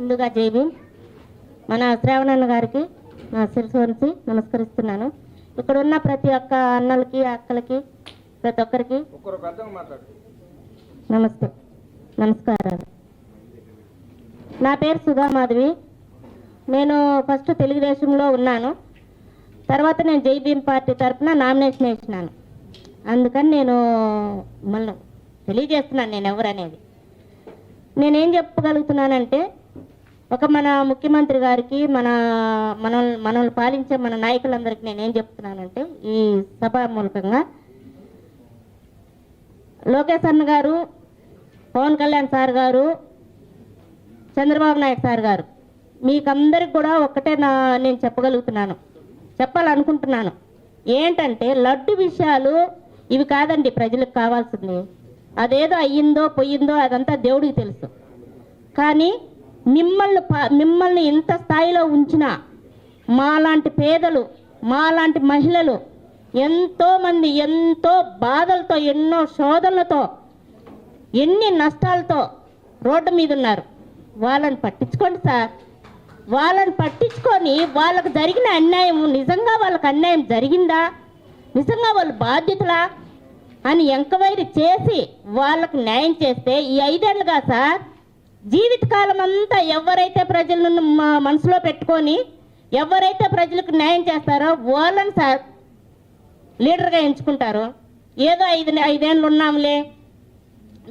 ముందుగా జైబీ మన శ్రావణన్న గారికి నా శిరసు వంచి నమస్కరిస్తున్నాను. ఇక్కడ ఉన్న ప్రతి ఒక్క అన్నలకి అక్కలకి ప్రతి ఒక్కరికి నమస్కారాలు. నా పేరు సుధామాధవి. నేను ఫస్ట్ తెలుగుదేశంలో ఉన్నాను, తర్వాత నేను జై భీమ్ పార్టీ తరఫున నామినేషన్ వేసినాను. అందుకని నేను మళ్ళీ తెలియజేస్తున్నాను నేను ఎవరనేది. నేనేం చెప్పగలుగుతున్నానంటే, ఒక మన ముఖ్యమంత్రి గారికి మనల్ని పాలించే మన నాయకులందరికీ నేనేం చెప్తున్నానంటే, ఈ సభ మూలకంగా లోకేష్ అన్న గారు, పవన్ కళ్యాణ్ సార్ గారు, చంద్రబాబు నాయుడు సార్ గారు, మీకందరికి కూడా ఒక్కటే నేను చెప్పాలనుకుంటున్నాను. ఏంటంటే, లడ్డు విషయాలు ఇవి కాదండి ప్రజలకు కావాల్సింది. అదేదో అయ్యిందో పోయిందో అదంతా దేవుడికి తెలుసు. కానీ మిమ్మల్ని ఇంత స్థాయిలో ఉంచిన మాలాంటి పేదలు, మాలాంటి మహిళలు ఎంతోమంది ఎంతో బాధలతో, ఎన్నో శోధనలతో, ఎన్ని నష్టాలతో రోడ్డు మీద ఉన్నారు. వాళ్ళని పట్టించుకోండి సార్. వాళ్ళని పట్టించుకొని వాళ్ళకు జరిగిన అన్యాయం, నిజంగా వాళ్ళకి అన్యాయం జరిగిందా, నిజంగా వాళ్ళు బాధ్యతలా అని ఎంక్వైరీ చేసి వాళ్ళకు న్యాయం చేస్తే, ఈ 5 ఏళ్ళుగా సార్ జీవితకాలం అంతా ఎవరైతే ప్రజలను మనసులో పెట్టుకొని ఎవరైతే ప్రజలకు న్యాయం చేస్తారో వాళ్ళని సార్ లీడర్గా ఎంచుకుంటారు. ఏదో 5 ఏళ్ళు ఉన్నాంలే,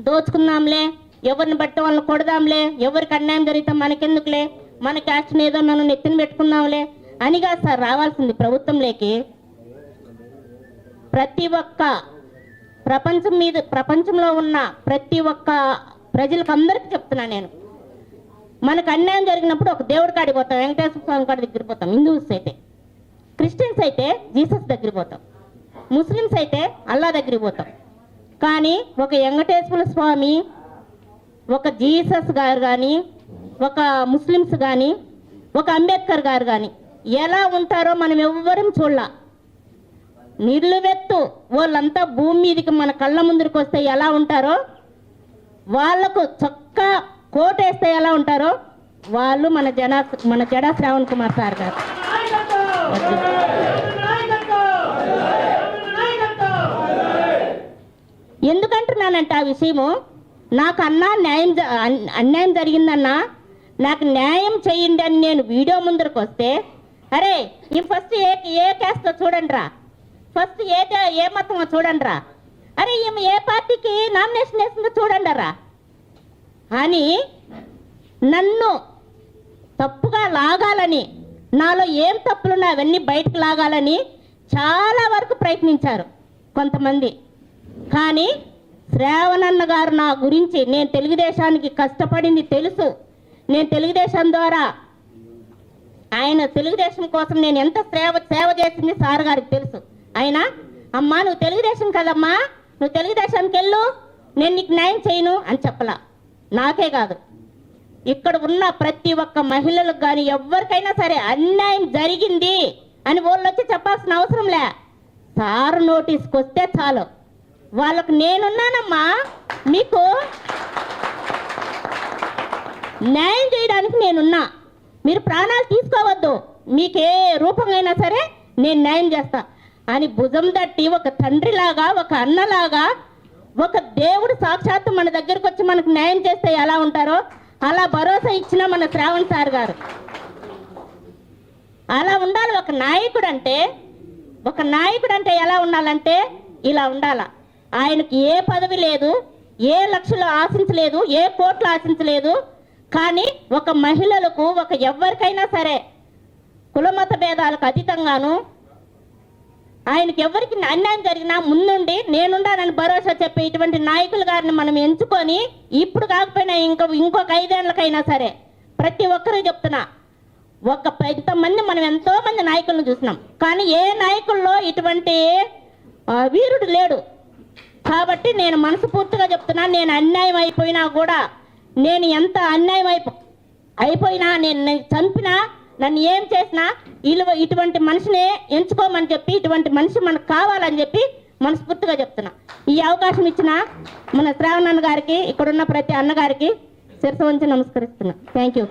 దోచుకుందాంలే, ఎవరిని బట్టి వాళ్ళని కొడదాంలే, ఎవరికి అన్యాయం జరిగితే మనకెందుకులే, మన క్యాస్ట్ని ఏదో మనం నెత్తిన పెట్టుకుందాంలే అనిగా సార్ రావాల్సింది ప్రభుత్వంలోకి. ప్రతి ఒక్క ప్రపంచంలో ఉన్న ప్రతి ఒక్క ప్రజలకు అందరికీ చెప్తున్నా నేను, మనకు అన్యాయం జరిగినప్పుడు ఒక దేవుడి కాడికి పోతాం, వెంకటేశ్వర స్వామి కాడి దగ్గర పోతాం. హిందూస్ అయితే, క్రిస్టియన్స్ అయితే జీసస్ దగ్గర పోతాం, ముస్లిమ్స్ అయితే అల్లా దగ్గరికి పోతాం. కానీ ఒక వెంకటేశ్వర స్వామి, ఒక జీసస్ గారు కానీ, ఒక ముస్లిమ్స్ కానీ, ఒక అంబేద్కర్ గారు కానీ ఎలా ఉంటారో మనం ఎవ్వరం చూడాల. నిలువెత్తు వాళ్ళంతా భూమి మీదకి మన కళ్ళ ముందుకు వస్తే ఎలా ఉంటారో, వాళ్లకు చొక్కా కోటేస్తే ఎలా ఉంటారో వాళ్ళు మన జడా శ్రావణ్ కుమార్ సార్ గారు. ఎందుకంటున్నానంటే ఆ విషయము, నాకు అన్యాయం జరిగిందన్నా, నాకు న్యాయం చేయండి అని నేను వీడియో ముందరకు వస్తే, అరే ఈ ఫస్ట్ ఏ క్యాస్ట్లో చూడండి రా, ఫస్ట్ ఏ మతమో చూడండి రా, అరే ఈమె ఏ పార్టీకి నామినేషన్ వేసిందో చూడండి రా అని నన్ను తప్పుగా లాగాలని, నాలో ఏం తప్పులున్నా అవన్నీ బయటకు లాగాలని చాలా వరకు ప్రయత్నించారు కొంతమంది. కానీ శ్రావణన్న గారు నా గురించి, నేను తెలుగుదేశానికి కష్టపడింది తెలుసు. నేను తెలుగుదేశం ద్వారా, ఆయన తెలుగుదేశం కోసం నేను ఎంత సేవ చేసింది సార్ గారికి తెలుసు. ఆయన, అమ్మా నువ్వు తెలుగుదేశం కదమ్మా, నువ్వు తెలుగుదేశానికి వెళ్ళు, నేను నీకు న్యాయం చేయను అని చెప్పలా. నాకే కాదు, ఇక్కడ ఉన్న ప్రతి ఒక్క మహిళలకు కానీ ఎవరికైనా సరే అన్యాయం జరిగింది అని వాళ్ళు వచ్చి చెప్పాల్సిన అవసరం లే. సార్ నోటీస్కి వస్తే చాలు, వాళ్ళకు నేనున్నానమ్మా, మీకు న్యాయం చేయడానికి నేనున్నా, మీరు ప్రాణాలు తీసుకోవద్దు, మీకే రూపంగా సరే నేను న్యాయం చేస్తా అని భుజం తట్టి ఒక తండ్రిలాగా, ఒక అన్నలాగా, ఒక దేవుడు సాక్షాత్తు మన దగ్గరకు వచ్చి మనకు న్యాయం చేస్తే ఎలా ఉంటారో అలా భరోసా ఇచ్చిన మన శ్రావణ్ సార్ గారు. అలా ఉండాలి ఒక నాయకుడు అంటే ఎలా ఉండాలంటే ఇలా ఉండాల. ఆయనకి ఏ పదవి లేదు, ఏ లక్షలు ఆశించలేదు, ఏ కోట్లు ఆశించలేదు. కానీ ఒక మహిళలకు, ఒక ఎవరికైనా సరే కులమత భేదాలకు అతీతంగాను ఆయనకి ఎవరికి అన్యాయం జరిగినా ముందుండి నేనుండానని భరోసా చెప్పే ఇటువంటి నాయకుల గారిని మనం ఎంచుకొని, ఇప్పుడు కాకపోయినా ఇంకొక 5 ఏళ్ళకైనా సరే ప్రతి ఒక్కరూ చెప్తున్నా, ఇంతమంది మనం ఎంతో మంది నాయకులను చూసినాం, కానీ ఏ నాయకుల్లో ఇటువంటి వీరుడు లేడు. కాబట్టి నేను మనస్ఫూర్తిగా చెప్తున్నా, నేను అన్యాయం అయిపోయినా కూడా, నేను ఎంత అన్యాయం అయిపోయినా, నేను చంపినా, నన్ను ఏం చేసినా ఇటువంటి మనిషినే ఎంచుకోమని చెప్పి, ఇటువంటి మనిషి మనకు కావాలని చెప్పి మనస్ఫూర్తిగా చెప్తున్నా. ఈ అవకాశం ఇచ్చిన మన శ్రావణ్ అన్న గారికి, ఇక్కడున్న ప్రతి అన్నగారికి శిరసు వంచి నమస్కరిస్తున్నా. Thank you.